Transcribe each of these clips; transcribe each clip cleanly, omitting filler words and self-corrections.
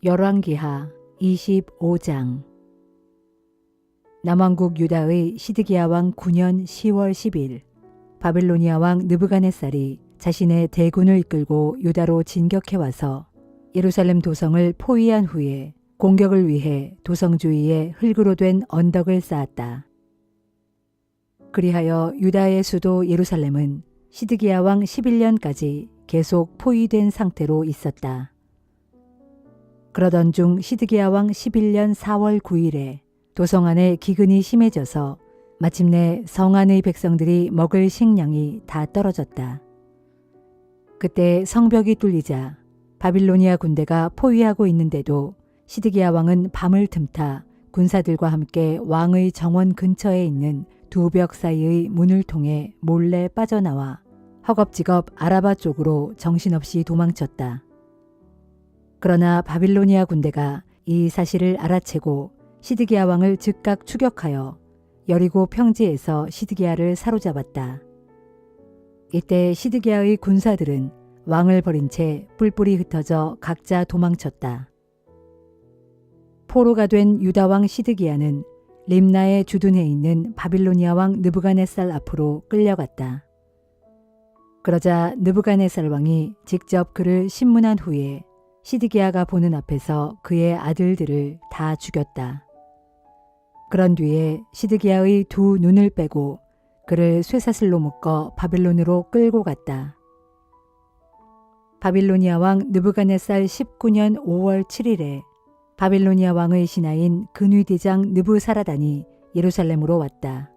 열왕기하 25장. 남왕국 유다의 시드기야 왕 9년 10월 10일 바빌로니아 왕 느부갓네살이 자신의 대군을 이끌고 유다로 진격해 와서 예루살렘 도성을 포위한 후에 공격을 위해 도성 주위에 흙으로 된 언덕을 쌓았다. 그리하여 유다의 수도 예루살렘은 시드기야 왕 11년까지 계속 포위된 상태로 있었다. 그러던 중 시드기야 왕 11년 4월 9일에 도성 안에 기근이 심해져서 마침내 성 안의 백성들이 먹을 식량이 다 떨어졌다. 그때 성벽이 뚫리자 바빌로니아 군대가 포위하고 있는데도 시드기야 왕은 밤을 틈타 군사들과 함께 왕의 정원 근처에 있는 두 벽 사이의 문을 통해 몰래 빠져나와 허겁지겁 아라바 쪽으로 정신없이 도망쳤다. 그러나 바빌로니아 군대가 이 사실을 알아채고 시드기야 왕을 즉각 추격하여 여리고 평지에서 시드기야를 사로잡았다. 이때 시드기야의 군사들은 왕을 버린 채 뿔뿔이 흩어져 각자 도망쳤다. 포로가 된 유다 왕 시드기야는 림나에 주둔해 있는 바빌로니아 왕 느부갓네살 앞으로 끌려갔다. 그러자 느부갓네살 왕이 직접 그를 심문한 후에 시드기야가 보는 앞에서 그의 아들들을 다 죽였다. 그런 뒤에 시드기야의 두 눈을 빼고 그를 쇠사슬로 묶어 바빌론으로 끌고 갔다. 바빌로니아 왕 느부갓네살 19년 5월 7일에 바빌로니아 왕의 신하인 근위대장 느부사라단이 예루살렘으로 왔다.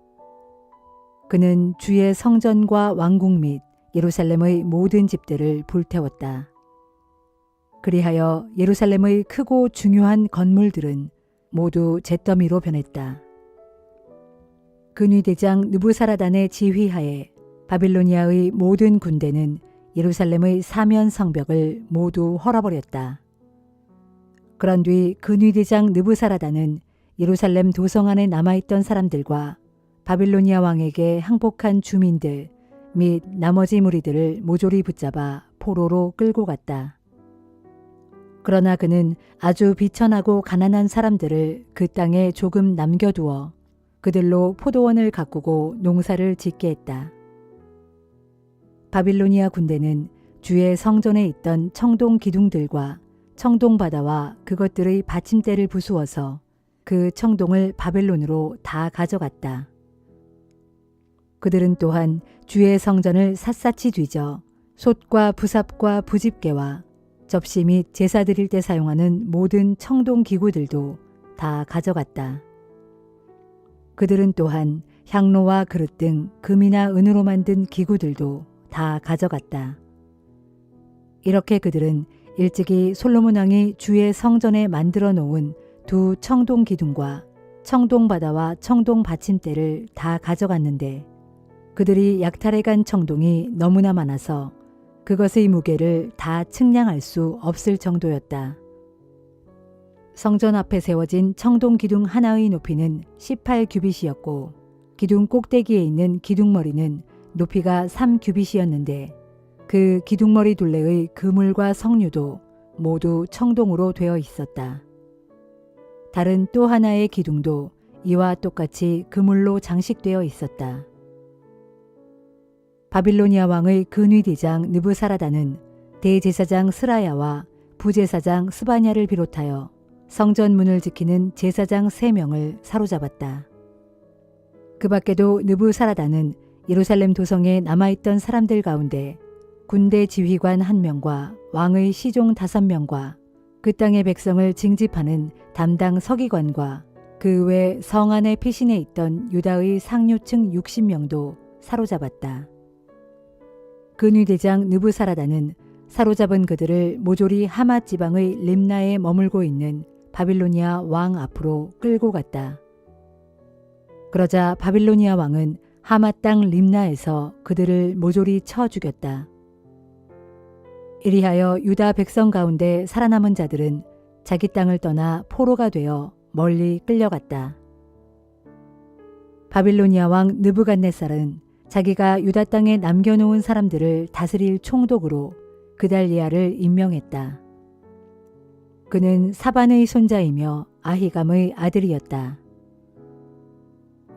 그는 주의 성전과 왕궁 및 예루살렘의 모든 집들을 불태웠다. 그리하여 예루살렘의 크고 중요한 건물들은 모두 잿더미로 변했다. 근위대장 느부사라단의 지휘하에 바빌로니아의 모든 군대는 예루살렘의 사면 성벽을 모두 헐어버렸다. 그런 뒤 근위대장 느부사라단은 예루살렘 도성 안에 남아있던 사람들과 바빌로니아 왕에게 항복한 주민들 및 나머지 무리들을 모조리 붙잡아 포로로 끌고 갔다. 그러나 그는 아주 비천하고 가난한 사람들을 그 땅에 조금 남겨두어 그들로 포도원을 가꾸고 농사를 짓게 했다. 바빌로니아 군대는 주의 성전에 있던 청동 기둥들과 청동 바다와 그것들의 받침대를 부수어서 그 청동을 바벨론으로 다 가져갔다. 그들은 또한 주의 성전을 샅샅이 뒤져 솥과 부삽과 부집개와 접시 및 제사 드릴 때 사용하는 모든 청동 기구들도 다 가져갔다. 그들은 또한 향로와 그릇 등 금이나 은으로 만든 기구들도 다 가져갔다. 이렇게 그들은 일찍이 솔로몬 왕이 주의 성전에 만들어 놓은 두 청동 기둥과 청동 바다와 청동 받침대를 다 가져갔는데 그들이 약탈해 간 청동이 너무나 많아서 그것의 무게를 다 측량할 수 없을 정도였다. 성전 앞에 세워진 청동 기둥 하나의 높이는 18규빗이었고 기둥 꼭대기에 있는 기둥머리는 높이가 3규빗이었는데 그 기둥머리 둘레의 그물과 석류도 모두 청동으로 되어 있었다. 다른 또 하나의 기둥도 이와 똑같이 그물로 장식되어 있었다. 바빌로니아 왕의 근위대장 느부사라단은 대제사장 스라야와 부제사장 스바냐를 비롯하여 성전 문을 지키는 제사장 3명을 사로잡았다. 그 밖에도 느부사라단은 예루살렘 도성에 남아있던 사람들 가운데 군대 지휘관 1명과 왕의 시종 5명과 그 땅의 백성을 징집하는 담당 서기관과 그 외 성 안에 피신해 있던 유다의 상류층 60명도 사로잡았다. 근위대장 느부사라단은 사로잡은 그들을 모조리 하맛 지방의 림나에 머물고 있는 바빌로니아 왕 앞으로 끌고 갔다. 그러자 바빌로니아 왕은 하맛 땅 림나에서 그들을 모조리 쳐 죽였다. 이리하여 유다 백성 가운데 살아남은 자들은 자기 땅을 떠나 포로가 되어 멀리 끌려갔다. 바빌로니아 왕 느부갓네살은 자기가 유다 땅에 남겨놓은 사람들을 다스릴 총독으로 그달리아를 임명했다. 그는 사반의 손자이며 아히감의 아들이었다.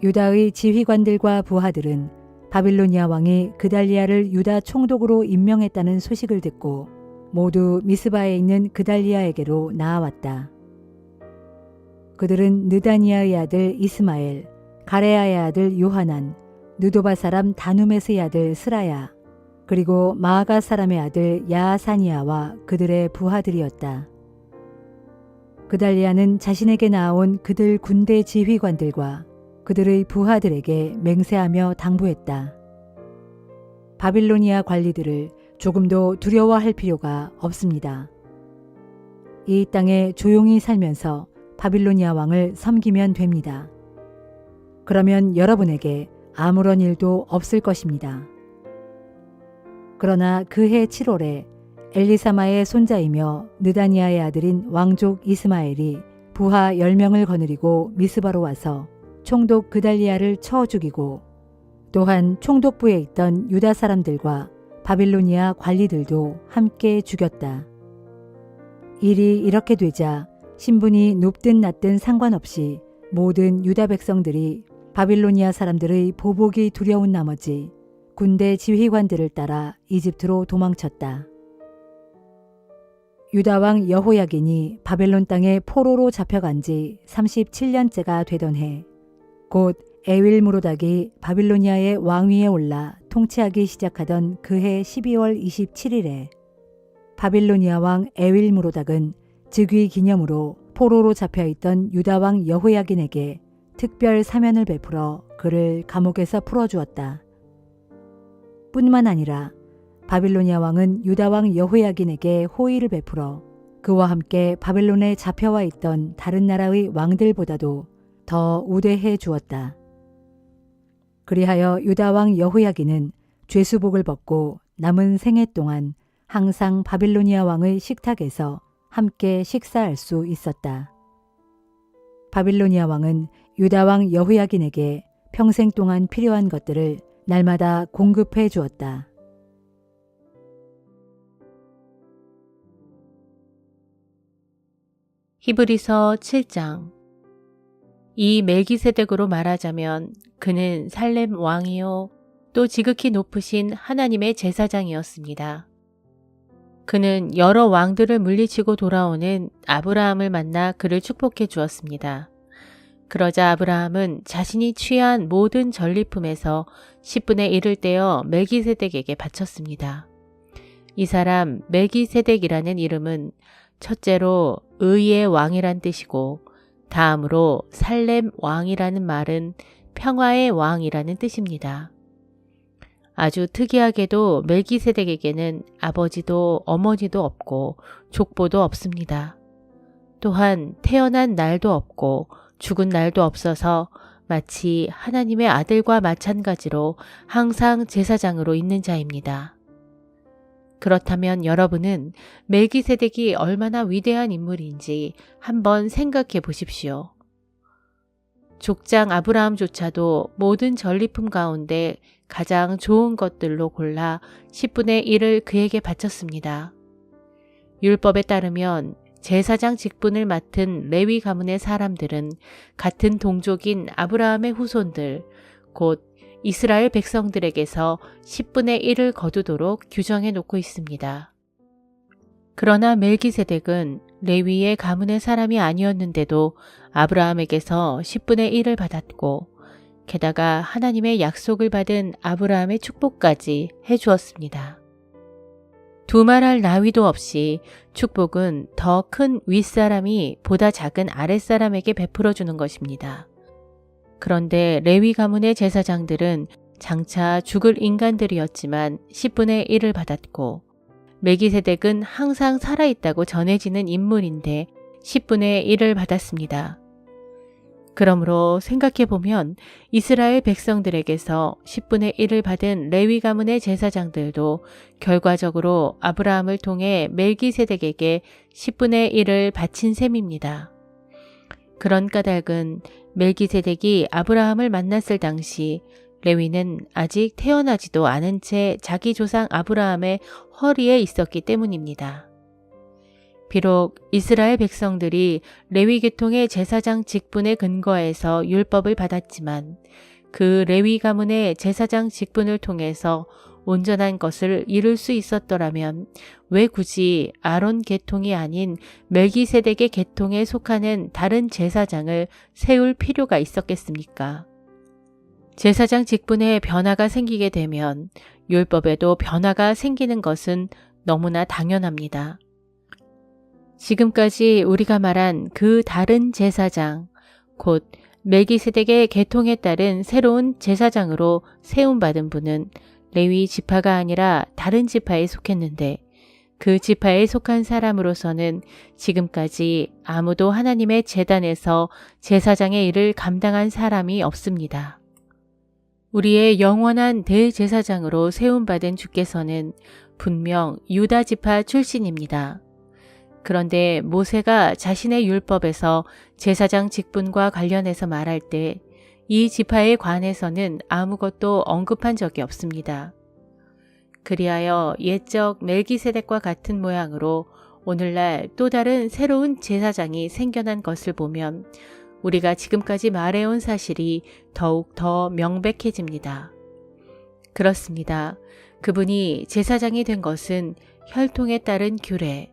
유다의 지휘관들과 부하들은 바빌로니아 왕이 그달리아를 유다 총독으로 임명했다는 소식을 듣고 모두 미스바에 있는 그달리아에게로 나아왔다. 그들은 느다니아의 아들 이스마엘, 가레아의 아들 요하난, 느도바 사람 다누메스의 아들 스라야, 그리고 마아가 사람의 아들 야아사니아와 그들의 부하들이었다. 그달리아는 자신에게 나아온 그들 군대 지휘관들과 그들의 부하들에게 맹세하며 당부했다. 바빌로니아 관리들을 조금도 두려워할 필요가 없습니다. 이 땅에 조용히 살면서 바빌로니아 왕을 섬기면 됩니다. 그러면 여러분에게 아무런 일도 없을 것입니다. 그러나 그해 7월에 엘리사마의 손자이며 느다니아의 아들인 왕족 이스마엘이 부하 10명을 거느리고 미스바로 와서 총독 그달리아를 쳐 죽이고 또한 총독부에 있던 유다 사람들과 바빌로니아 관리들도 함께 죽였다. 일이 이렇게 되자 신분이 높든 낮든 상관없이 모든 유다 백성들이 바빌로니아 사람들의 보복이 두려운 나머지 군대 지휘관들을 따라 이집트로 도망쳤다. 유다 왕 여호야긴이 바벨론 땅에 포로로 잡혀간 지 37년째가 되던 해, 곧 에윌무로닥이 바빌로니아의 왕위에 올라 통치하기 시작하던 그해 12월 27일에 바빌로니아 왕 에윌무로닥은 즉위 기념으로 포로로 잡혀있던 유다 왕 여호야긴에게 특별 사면을 베풀어 그를 감옥에서 풀어주었다. 뿐만 아니라 바빌로니아 왕은 유다 왕 여호야긴에게 호의를 베풀어 그와 함께 바벨론에 잡혀와 있던 다른 나라의 왕들보다도 더 우대해 주었다. 그리하여 유다 왕 여호야긴은 죄수복을 벗고 남은 생애 동안 항상 바빌로니아 왕의 식탁에서 함께 식사할 수 있었다. 바빌로니아 왕은 유다 왕 여호야긴에게 평생 동안 필요한 것들을 날마다 공급해 주었다. 히브리서 7장. 이 멜기세덱으로 말하자면 그는 살렘 왕이요 또 지극히 높으신 하나님의 제사장이었습니다. 그는 여러 왕들을 물리치고 돌아오는 아브라함을 만나 그를 축복해 주었습니다. 그러자 아브라함은 자신이 취한 모든 전리품에서 10분의 1을 떼어 멜기세덱에게 바쳤습니다. 이 사람 멜기세덱이라는 이름은 첫째로 의의 왕이란 뜻이고 다음으로 살렘 왕이라는 말은 평화의 왕이라는 뜻입니다. 아주 특이하게도 멜기세덱에게는 아버지도 어머니도 없고 족보도 없습니다. 또한 태어난 날도 없고 죽은 날도 없어서 마치 하나님의 아들과 마찬가지로 항상 제사장으로 있는 자입니다. 그렇다면 여러분은 멜기세덱이 얼마나 위대한 인물인지 한번 생각해 보십시오. 족장 아브라함조차도 모든 전리품 가운데 가장 좋은 것들로 골라 10분의 1을 그에게 바쳤습니다. 율법에 따르면 제사장 직분을 맡은 레위 가문의 사람들은 같은 동족인 아브라함의 후손들, 곧 이스라엘 백성들에게서 10분의 1을 거두도록 규정해 놓고 있습니다. 그러나 멜기세덱은 레위의 가문의 사람이 아니었는데도 아브라함에게서 10분의 1을 받았고 게다가 하나님의 약속을 받은 아브라함의 축복까지 해주었습니다. 두말할 나위도 없이 축복은 더 큰 윗사람이 보다 작은 아랫사람에게 베풀어 주는 것입니다. 그런데 레위 가문의 제사장들은 장차 죽을 인간들이었지만 10분의 1을 받았고 멜기세덱은 항상 살아있다고 전해지는 인물인데 10분의 1을 받았습니다. 그러므로 생각해보면 이스라엘 백성들에게서 10분의 1을 받은 레위 가문의 제사장들도 결과적으로 아브라함을 통해 멜기세덱에게 10분의 1을 바친 셈입니다. 그런 까닭은 멜기세덱이 아브라함을 만났을 당시 레위는 아직 태어나지도 않은 채 자기 조상 아브라함의 허리에 있었기 때문입니다. 비록 이스라엘 백성들이 레위 계통의 제사장 직분에 근거해서 율법을 받았지만 그 레위 가문의 제사장 직분을 통해서 온전한 것을 이룰 수 있었더라면 왜 굳이 아론 계통이 아닌 멜기세덱의 계통에 속하는 다른 제사장을 세울 필요가 있었겠습니까? 제사장 직분에 변화가 생기게 되면 율법에도 변화가 생기는 것은 너무나 당연합니다. 지금까지 우리가 말한 그 다른 제사장, 곧 멜기세덱의 계통에 따른 새로운 제사장으로 세움받은 분은 레위 지파가 아니라 다른 지파에 속했는데 그 지파에 속한 사람으로서는 지금까지 아무도 하나님의 제단에서 제사장의 일을 감당한 사람이 없습니다. 우리의 영원한 대제사장으로 세움받은 주께서는 분명 유다 지파 출신입니다. 그런데 모세가 자신의 율법에서 제사장 직분과 관련해서 말할 때 이 지파에 관해서는 아무것도 언급한 적이 없습니다. 그리하여 옛적 멜기세덱과 같은 모양으로 오늘날 또 다른 새로운 제사장이 생겨난 것을 보면 우리가 지금까지 말해온 사실이 더욱 더 명백해집니다. 그렇습니다. 그분이 제사장이 된 것은 혈통에 따른 규례,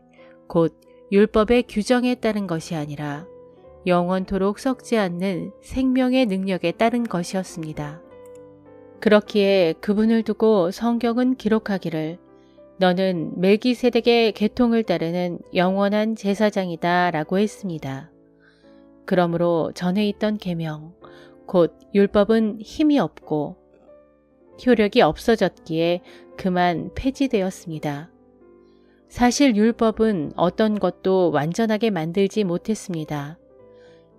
곧 율법의 규정에 따른 것이 아니라 영원토록 썩지 않는 생명의 능력에 따른 것이었습니다. 그렇기에 그분을 두고 성경은 기록하기를 너는 멜기세덱의 계통을 따르는 영원한 제사장이다 라고 했습니다. 그러므로 전에 있던 계명, 곧 율법은 힘이 없고 효력이 없어졌기에 그만 폐지되었습니다. 사실 율법은 어떤 것도 완전하게 만들지 못했습니다.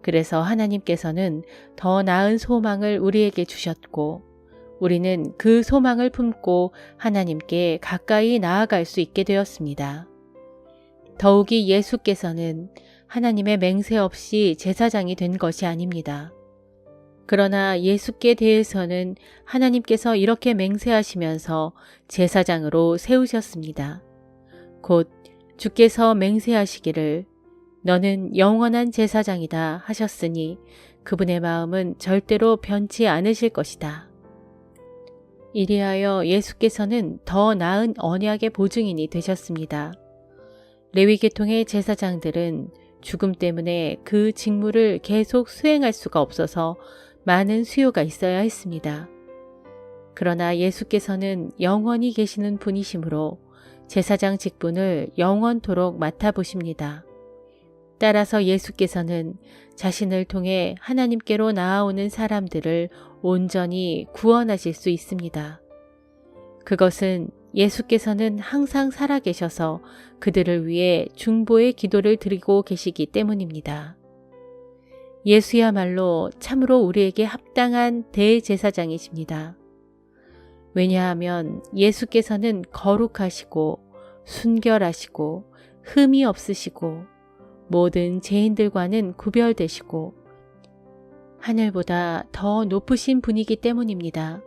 그래서 하나님께서는 더 나은 소망을 우리에게 주셨고 우리는 그 소망을 품고 하나님께 가까이 나아갈 수 있게 되었습니다. 더욱이 예수께서는 하나님의 맹세 없이 제사장이 된 것이 아닙니다. 그러나 예수께 대해서는 하나님께서 이렇게 맹세하시면서 제사장으로 세우셨습니다. 곧 주께서 맹세하시기를 너는 영원한 제사장이다 하셨으니 그분의 마음은 절대로 변치 않으실 것이다. 이리하여 예수께서는 더 나은 언약의 보증인이 되셨습니다. 레위 계통의 제사장들은 죽음 때문에 그 직무를 계속 수행할 수가 없어서 많은 수요가 있어야 했습니다. 그러나 예수께서는 영원히 계시는 분이시므로 제사장 직분을 영원토록 맡아보십니다. 따라서 예수께서는 자신을 통해 하나님께로 나아오는 사람들을 온전히 구원하실 수 있습니다. 그것은 예수께서는 항상 살아계셔서 그들을 위해 중보의 기도를 드리고 계시기 때문입니다. 예수야말로 참으로 우리에게 합당한 대제사장이십니다. 왜냐하면 예수께서는 거룩하시고 순결하시고 흠이 없으시고 모든 죄인들과는 구별되시고 하늘보다 더 높으신 분이기 때문입니다.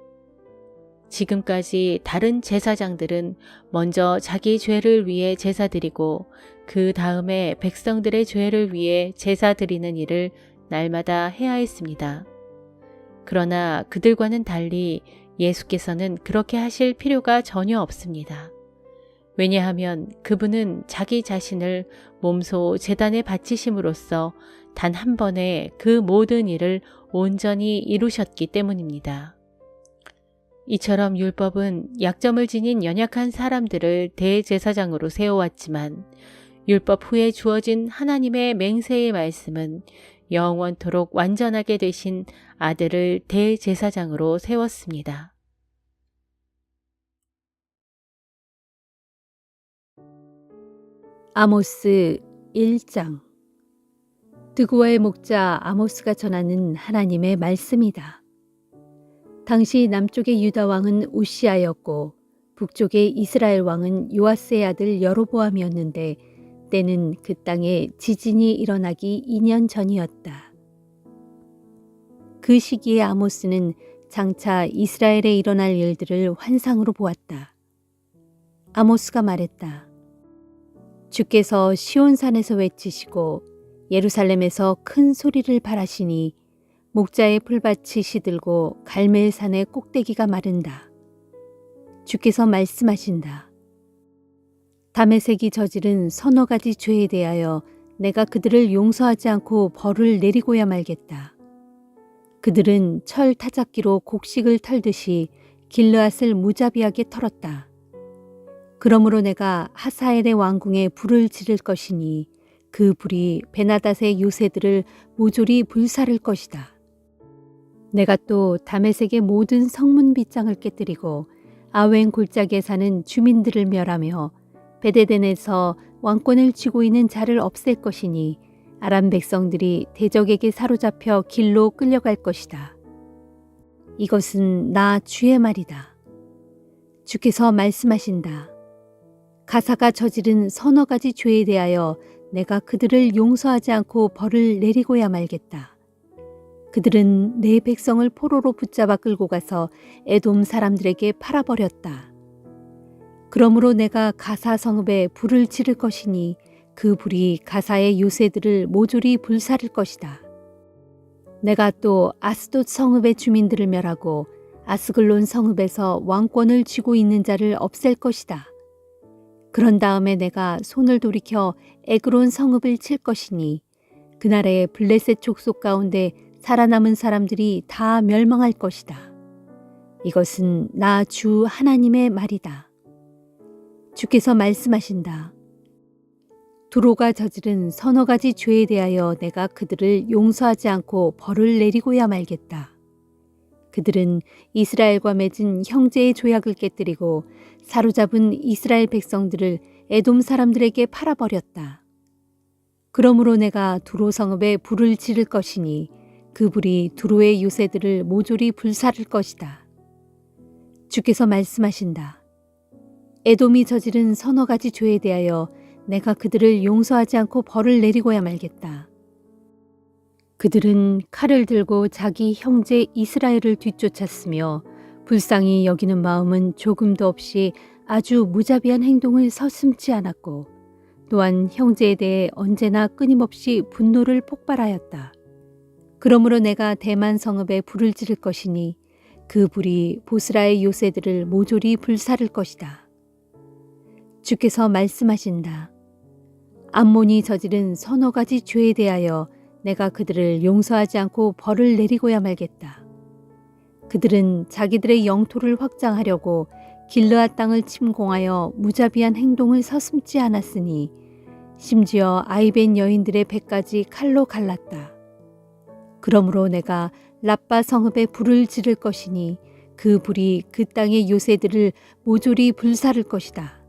지금까지 다른 제사장들은 먼저 자기 죄를 위해 제사 드리고 그 다음에 백성들의 죄를 위해 제사 드리는 일을 날마다 해야 했습니다. 그러나 그들과는 달리 예수께서는 그렇게 하실 필요가 전혀 없습니다. 왜냐하면 그분은 자기 자신을 몸소 제단에 바치심으로써 단 한 번에 그 모든 일을 온전히 이루셨기 때문입니다. 이처럼 율법은 약점을 지닌 연약한 사람들을 대제사장으로 세워왔지만 율법 후에 주어진 하나님의 맹세의 말씀은 영원토록 완전하게 되신 아들을 대제사장으로 세웠습니다. 아모스 1장. 드고아의 목자 아모스가 전하는 하나님의 말씀이다. 당시 남쪽의 유다 왕은 우시아였고 북쪽의 이스라엘 왕은 요아스의 아들 여로보암이었는데 때는 그 땅에 지진이 일어나기 2년 전이었다. 그 시기에 아모스는 장차 이스라엘에 일어날 일들을 환상으로 보았다. 아모스가 말했다. 주께서 시온산에서 외치시고 예루살렘에서 큰 소리를 발하시니 목자의 풀밭이 시들고 갈멜산의 꼭대기가 마른다. 주께서 말씀하신다. 다메섹이 저지른 서너 가지 죄에 대하여 내가 그들을 용서하지 않고 벌을 내리고야 말겠다. 그들은 철 타작기로 곡식을 털듯이 길르앗을 무자비하게 털었다. 그러므로 내가 하사엘의 왕궁에 불을 지를 것이니 그 불이 베나닷의 요새들을 모조리 불사를 것이다. 내가 또 다메섹의 모든 성문 빗장을 깨뜨리고 아웬 골짜기에 사는 주민들을 멸하며 베데덴에서 왕권을 쥐고 있는 자를 없앨 것이니 아람 백성들이 대적에게 사로잡혀 길로 끌려갈 것이다. 이것은 나 주의 말이다. 주께서 말씀하신다. 가사가 저지른 서너 가지 죄에 대하여 내가 그들을 용서하지 않고 벌을 내리고야 말겠다. 그들은 내 백성을 포로로 붙잡아 끌고 가서 에돔 사람들에게 팔아버렸다. 그러므로 내가 가사 성읍에 불을 지를 것이니 그 불이 가사의 요새들을 모조리 불사를 것이다. 내가 또 아스돗 성읍의 주민들을 멸하고 아스글론 성읍에서 왕권을 쥐고 있는 자를 없앨 것이다. 그런 다음에 내가 손을 돌이켜 에그론 성읍을 칠 것이니 그날에 블레셋 족속 가운데 살아남은 사람들이 다 멸망할 것이다. 이것은 나 주 하나님의 말이다. 주께서 말씀하신다. 두로가 저지른 서너 가지 죄에 대하여 내가 그들을 용서하지 않고 벌을 내리고야 말겠다. 그들은 이스라엘과 맺은 형제의 조약을 깨뜨리고 사로잡은 이스라엘 백성들을 에돔 사람들에게 팔아버렸다. 그러므로 내가 두로 성읍에 불을 지를 것이니 그 불이 두로의 요새들을 모조리 불사를 것이다. 주께서 말씀하신다. 에돔이 저지른 서너 가지 죄에 대하여 내가 그들을 용서하지 않고 벌을 내리고야 말겠다. 그들은 칼을 들고 자기 형제 이스라엘을 뒤쫓았으며 불쌍히 여기는 마음은 조금도 없이 아주 무자비한 행동을 서슴지 않았고 또한 형제에 대해 언제나 끊임없이 분노를 폭발하였다. 그러므로 내가 대만 성읍에 불을 지를 것이니 그 불이 보스라의 요새들을 모조리 불사를 것이다. 주께서 말씀하신다. 암몬이 저지른 서너 가지 죄에 대하여 내가 그들을 용서하지 않고 벌을 내리고야 말겠다. 그들은 자기들의 영토를 확장하려고 길르앗 땅을 침공하여 무자비한 행동을 서슴지 않았으니 심지어 아이벤 여인들의 배까지 칼로 갈랐다. 그러므로 내가 라빠 성읍에 불을 지를 것이니 그 불이 그 땅의 요새들을 모조리 불사를 것이다.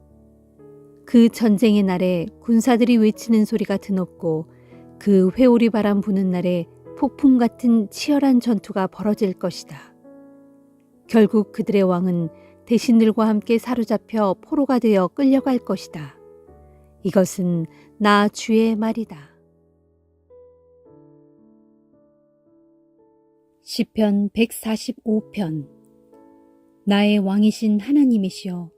그 전쟁의 날에 군사들이 외치는 소리가 드높고 그 회오리 바람 부는 날에 폭풍 같은 치열한 전투가 벌어질 것이다. 결국 그들의 왕은 대신들과 함께 사로잡혀 포로가 되어 끌려갈 것이다. 이것은 나 주의 말이다. 시편 145편. 나의 왕이신 하나님이시여,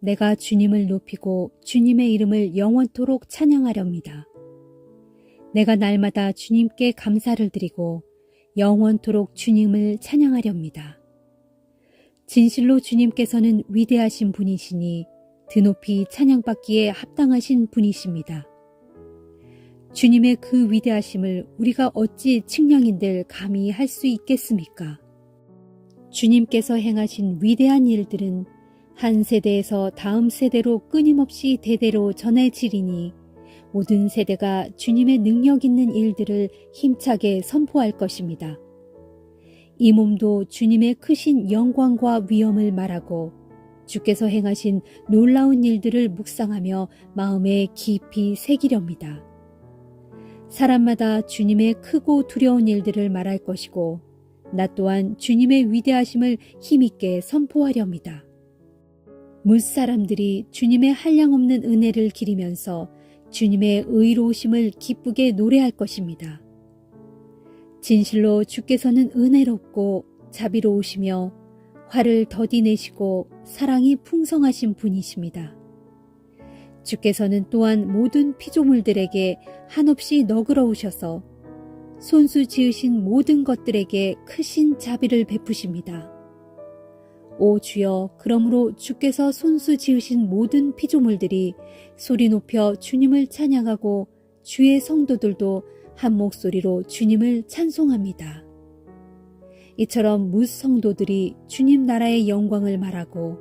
내가 주님을 높이고 주님의 이름을 영원토록 찬양하렵니다. 내가 날마다 주님께 감사를 드리고 영원토록 주님을 찬양하렵니다. 진실로 주님께서는 위대하신 분이시니 드높이 찬양받기에 합당하신 분이십니다. 주님의 그 위대하심을 우리가 어찌 측량인들 감히 할 수 있겠습니까? 주님께서 행하신 위대한 일들은 한 세대에서 다음 세대로 끊임없이 대대로 전해지리니 모든 세대가 주님의 능력 있는 일들을 힘차게 선포할 것입니다. 이 몸도 주님의 크신 영광과 위엄을 말하고 주께서 행하신 놀라운 일들을 묵상하며 마음에 깊이 새기렵니다. 사람마다 주님의 크고 두려운 일들을 말할 것이고 나 또한 주님의 위대하심을 힘있게 선포하렵니다. 무사람들이 주님의 한량없는 은혜를 기리면서 주님의 의로우심을 기쁘게 노래할 것입니다. 진실로 주께서는 은혜롭고 자비로우시며 화를 더디 내시고 사랑이 풍성하신 분이십니다. 주께서는 또한 모든 피조물들에게 한없이 너그러우셔서 손수 지으신 모든 것들에게 크신 자비를 베푸십니다. 오 주여, 그러므로 주께서 손수 지으신 모든 피조물들이 소리 높여 주님을 찬양하고 주의 성도들도 한 목소리로 주님을 찬송합니다. 이처럼 뭇 성도들이 주님 나라의 영광을 말하고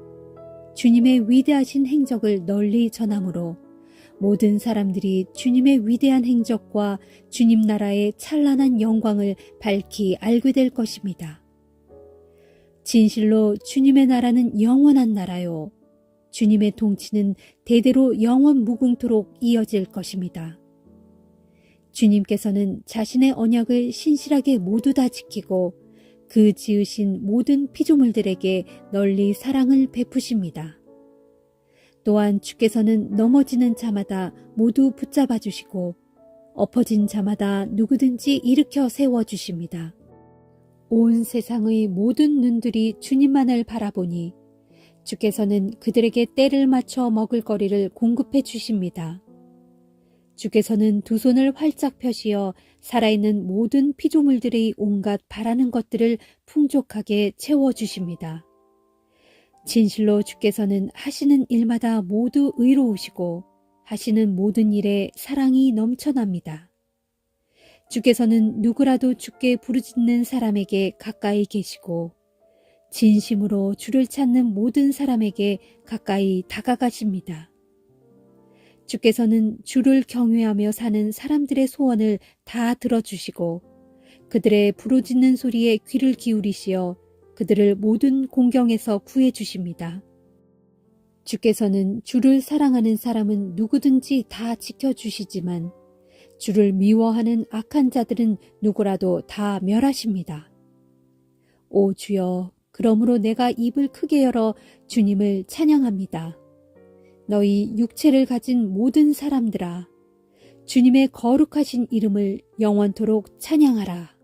주님의 위대하신 행적을 널리 전함으로 모든 사람들이 주님의 위대한 행적과 주님 나라의 찬란한 영광을 밝히 알게 될 것입니다. 진실로 주님의 나라는 영원한 나라요. 주님의 통치는 대대로 영원 무궁토록 이어질 것입니다. 주님께서는 자신의 언약을 신실하게 모두 다 지키고 그 지으신 모든 피조물들에게 널리 사랑을 베푸십니다. 또한 주께서는 넘어지는 자마다 모두 붙잡아 주시고 엎어진 자마다 누구든지 일으켜 세워주십니다. 온 세상의 모든 눈들이 주님만을 바라보니 주께서는 그들에게 때를 맞춰 먹을 거리를 공급해 주십니다. 주께서는 두 손을 활짝 펴시어 살아있는 모든 피조물들의 온갖 바라는 것들을 풍족하게 채워주십니다. 진실로 주께서는 하시는 일마다 모두 의로우시고 하시는 모든 일에 사랑이 넘쳐납니다. 주께서는 누구라도 주께 부르짖는 사람에게 가까이 계시고 진심으로 주를 찾는 모든 사람에게 가까이 다가가십니다. 주께서는 주를 경외하며 사는 사람들의 소원을 다 들어주시고 그들의 부르짖는 소리에 귀를 기울이시어 그들을 모든 공경에서 구해주십니다. 주께서는 주를 사랑하는 사람은 누구든지 다 지켜주시지만 주를 미워하는 악한 자들은 누구라도 다 멸하십니다. 오 주여, 그러므로 내가 입을 크게 열어 주님을 찬양합니다. 너희 육체를 가진 모든 사람들아, 주님의 거룩하신 이름을 영원토록 찬양하라.